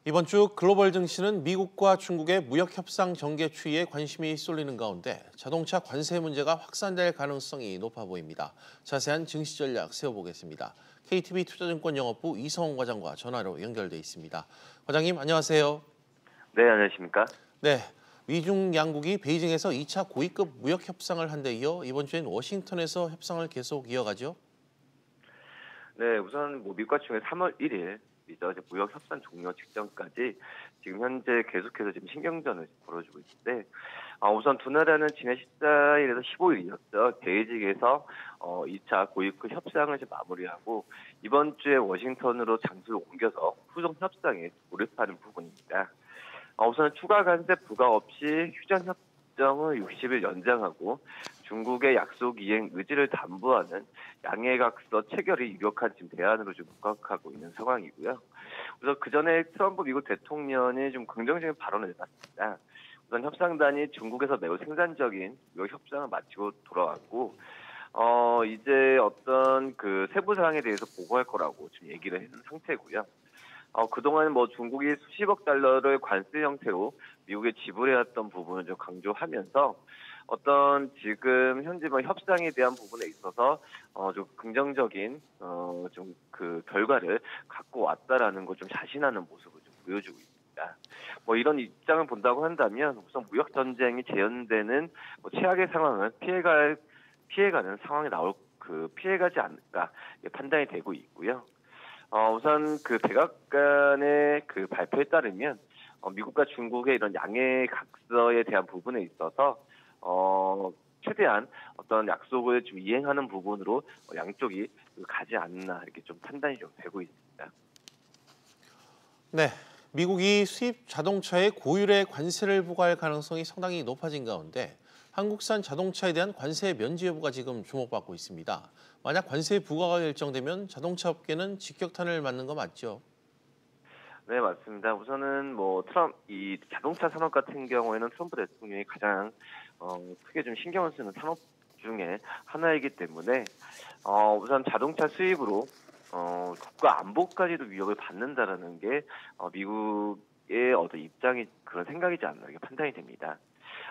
이번 주 글로벌 증시는 미국과 중국의 무역 협상 전개 추이에 관심이 쏠리는 가운데 자동차 관세 문제가 확산될 가능성이 높아 보입니다. 자세한 증시 전략 세워보겠습니다. KTB 투자증권 영업부 이성원 과장과 전화로 연결돼 있습니다. 과장님 안녕하세요. 네, 안녕하십니까? 네, 미중 양국이 베이징에서 2차 고위급 무역 협상을 한 데 이어 이번 주엔 워싱턴에서 협상을 계속 이어가죠. 네, 우선 미국과 중에 3월 1일 이제 무역 협상 종료 직전까지 지금 현재 계속해서 지금 신경전을 벌어지고 있는데, 우선 두 나라는 지난 14일에서 15일이었죠. 베이징에서 2차 고위급 협상을 이제 마무리하고 이번 주에 워싱턴으로 장소를 옮겨서 후속 협상에 돌입하는 부분입니다. 우선 추가 관세 부과 없이 휴전 협정을 60일 연장하고 중국의 약속 이행 의지를 담보하는 양해각서 체결이 유력한 지금 대안으로 좀 부각하고 있는 상황이고요. 우선 그 전에 트럼프 미국 대통령이 좀 긍정적인 발언을 해놨습니다. 우선 협상단이 중국에서 매우 생산적인 미국 협상을 마치고 돌아왔고, 이제 어떤 그 세부 사항에 대해서 보고할 거라고 지금 얘기를 했는 상태고요. 그동안 중국이 수십억 달러를 관세 형태로 미국에 지불해왔던 부분을 좀 강조하면서 어떤 지금 현재 협상에 대한 부분에 있어서 좀 긍정적인 좀 그 결과를 갖고 왔다라는 걸 좀 자신하는 모습을 좀 보여주고 있습니다. 이런 입장을 본다고 한다면 우선 무역 전쟁이 재현되는 최악의 상황은 피해가는 상황이 피해가지 않을까 판단이 되고 있고요. 우선 그 백악관의 그 발표에 따르면 미국과 중국의 이런 양해 각서에 대한 부분에 있어서 최대한 어떤 약속을 좀 이행하는 부분으로 양쪽이 가지 않나 이렇게 좀 판단이 좀 되고 있습니다. 네, 미국이 수입 자동차에 고율의 관세를 부과할 가능성이 상당히 높아진 가운데 한국산 자동차에 대한 관세 면제 여부가 지금 주목받고 있습니다. 만약 관세 부과가 결정되면 자동차 업계는 직격탄을 맞는 거 맞죠? 네, 맞습니다. 우선은 이 자동차 산업 같은 경우에는 트럼프 대통령이 가장 크게 좀 신경을 쓰는 산업 중에 하나이기 때문에 우선 자동차 수입으로 국가 안보까지도 위협을 받는다라는 게 미국의 어떤 입장이 그런 생각이지 않나 이게 판단이 됩니다.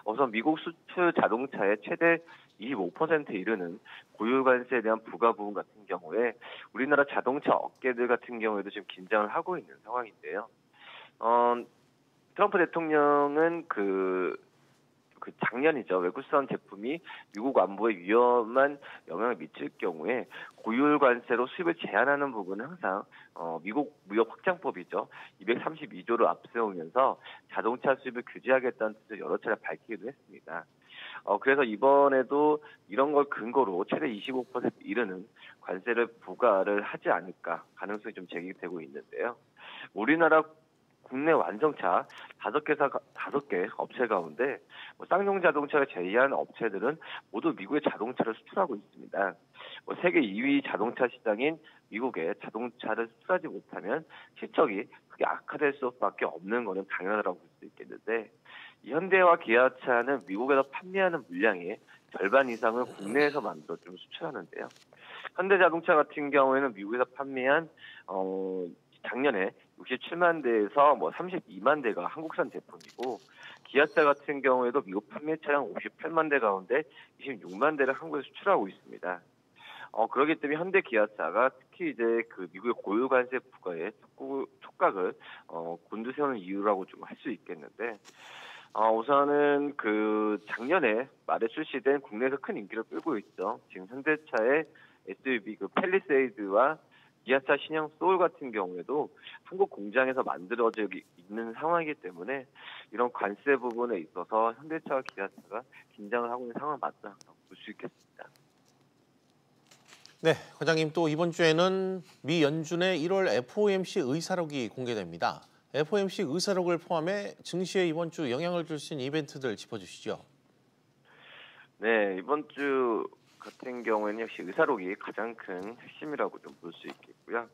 우선 미국 수출 자동차의 최대 25%에 이르는 고유 관세에 대한 부과 부분 같은 경우에 우리나라 자동차 업계들 같은 경우에도 지금 긴장을 하고 있는 상황인데요. 트럼프 대통령은 그 작년이죠. 외국산 제품이 미국 안보에 위험한 영향을 미칠 경우에 고율 관세로 수입을 제한하는 부분은 항상 미국 무역 확장법이죠. 232조를 앞세우면서 자동차 수입을 규제하겠다는 뜻을 여러 차례 밝히기도 했습니다. 그래서 이번에도 이런 걸 근거로 최대 25% 이르는 관세를 부과를 하지 않을까 가능성이 좀 제기되고 있는데요. 우리나라 국내 완성차 5개 업체 가운데 쌍용 자동차를 제외한 업체들은 모두 미국에 자동차를 수출하고 있습니다. 세계 2위 자동차 시장인 미국에 자동차를 수출하지 못하면 실적이 크게 악화될 수밖에 없는 것은 당연하다고 볼 수 있겠는데, 이 현대와 기아차는 미국에서 판매하는 물량의 절반 이상을 국내에서 만들어 좀 수출하는데요. 현대자동차 같은 경우에는 미국에서 판매한 작년에 67만 대에서 32만 대가 한국산 제품이고, 기아차 같은 경우에도 미국 판매 차량 58만 대 가운데 26만 대를 한국에 수출하고 있습니다. 그렇기 때문에 현대 기아차가 특히 이제 그 미국의 고유 관세 부과에 촉각을 곤두세우는 이유라고 좀 할 수 있겠는데, 우선은 그 작년에 말에 출시된 국내에서 큰 인기를 끌고 있죠. 지금 현대차의 SUV 그 팰리세이드와 기아차 신형 소울 같은 경우에도 한국 공장에서 만들어져 있는 상황이기 때문에 이런 관세 부분에 있어서 현대차와 기아차가 긴장을 하고 있는 상황 맞다 볼 수 있겠습니다. 네, 과장님 또 이번 주에는 미 연준의 1월 FOMC 의사록이 공개됩니다. FOMC 의사록을 포함해 증시에 이번 주 영향을 줄 수 있는 이벤트들 짚어주시죠. 네, 이번 주 같은 경우에는 역시 의사록이 가장 큰 핵심이라고 좀 볼 수 있겠고요.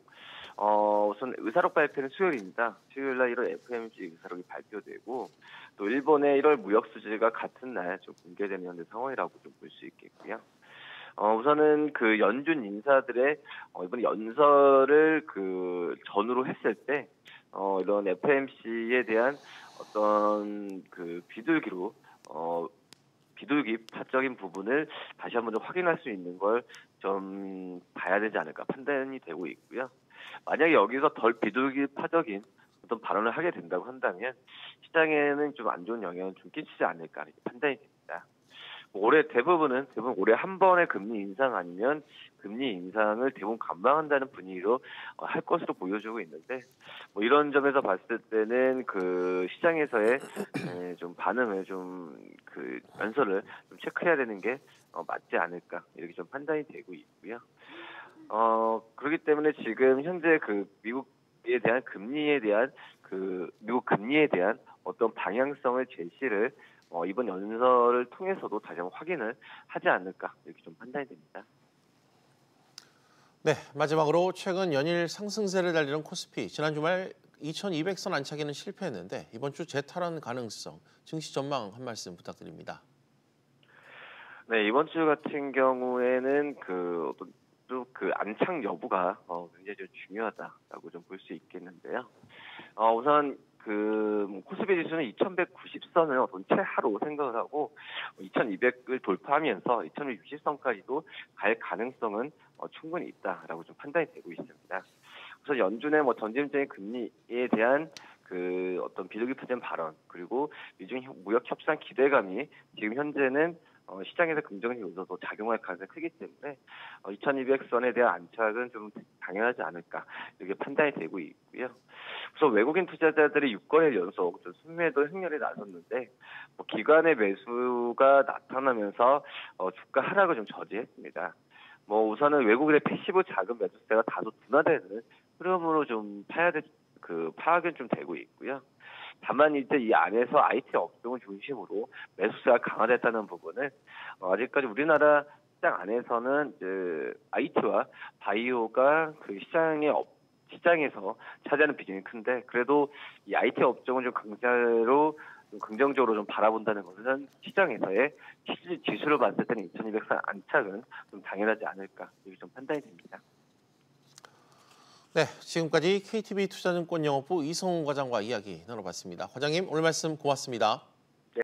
우선 의사록 발표는 수요일입니다. 수요일 날 1월 FOMC 의사록이 발표되고 또 일본의 1월 무역 수지가 같은 날 좀 공개되는 현재 상황이라고 좀 볼 수 있겠고요. 우선은 그 연준 인사들의 이번 연설을 그 전후로 했을 때 이런 FMC에 대한 어떤 그 비둘기파적인 부분을 다시 한번 좀 확인할 수 있는 걸 좀 봐야 되지 않을까 판단이 되고 있고요. 만약에 여기서 덜 비둘기파적인 어떤 발언을 하게 된다고 한다면 시장에는 좀 안 좋은 영향을 좀 끼치지 않을까 이렇게 판단이 됩니다. 대부분 올해 한 번의 금리 인상 아니면 금리 인상을 대부분 관망한다는 분위기로 할 것으로 보여지고 있는데 이런 점에서 봤을 때는 그 시장에서의 좀 반응을 좀 그 연설을 좀 체크해야 되는 게 맞지 않을까 이렇게 좀 판단이 되고 있고요. 그렇기 때문에 지금 현재 그 미국 금리에 대한 어떤 방향성을 제시를 이번 연설을 통해서도 다시 한번 확인을 하지 않을까 이렇게 좀 판단이 됩니다. 네, 마지막으로 최근 연일 상승세를 달리는 코스피. 지난 주말 2200선 안착에는 실패했는데 이번 주 재탈환 가능성, 증시 전망 한 말씀 부탁드립니다. 네, 이번 주 같은 경우에는 그 안착 여부가 굉장히 좀 중요하다라고 좀 볼 수 있겠는데요. 우선 코스피 지수는 2190선을 어떤 최하로 생각을 하고 2200을 돌파하면서 2160선까지도 갈 가능성은 충분히 있다라고 좀 판단이 되고 있습니다. 우선 연준의 점진적인 금리에 대한 그 어떤 비둘기파적인 발언 그리고 미중 무역 협상 기대감이 지금 현재는 시장에서 긍정적 요소도 작용할 가능성이 크기 때문에 2200선에 대한 안착은 좀 당연하지 않을까 이렇게 판단이 되고 있고요. 우선 외국인 투자자들이 6거래일 연속 좀 순매도 행렬에 나섰는데 기관의 매수가 나타나면서 주가 하락을 좀 저지했습니다. 우선은 외국인의 패시브 자금 매수세가 다소 둔화되는 흐름으로 좀 파악은 좀 되고 있고요. 다만 이제 이 안에서 IT 업종을 중심으로 매수세가 강화됐다는 부분은 아직까지 우리나라 시장 안에서는 이제 IT와 바이오가 그 시장에서 차지하는 비중이 큰데 그래도 이 IT 업종은 좀 긍정적으로 좀 바라본다는 것은 시장에서의 지수를 봤을 때는 2200선 안착은 좀 당연하지 않을까 이렇게 좀 판단이 됩니다. 네, 지금까지 KTB 투자증권 영업부 이성훈 과장과 이야기 나눠봤습니다. 과장님, 오늘 말씀 고맙습니다.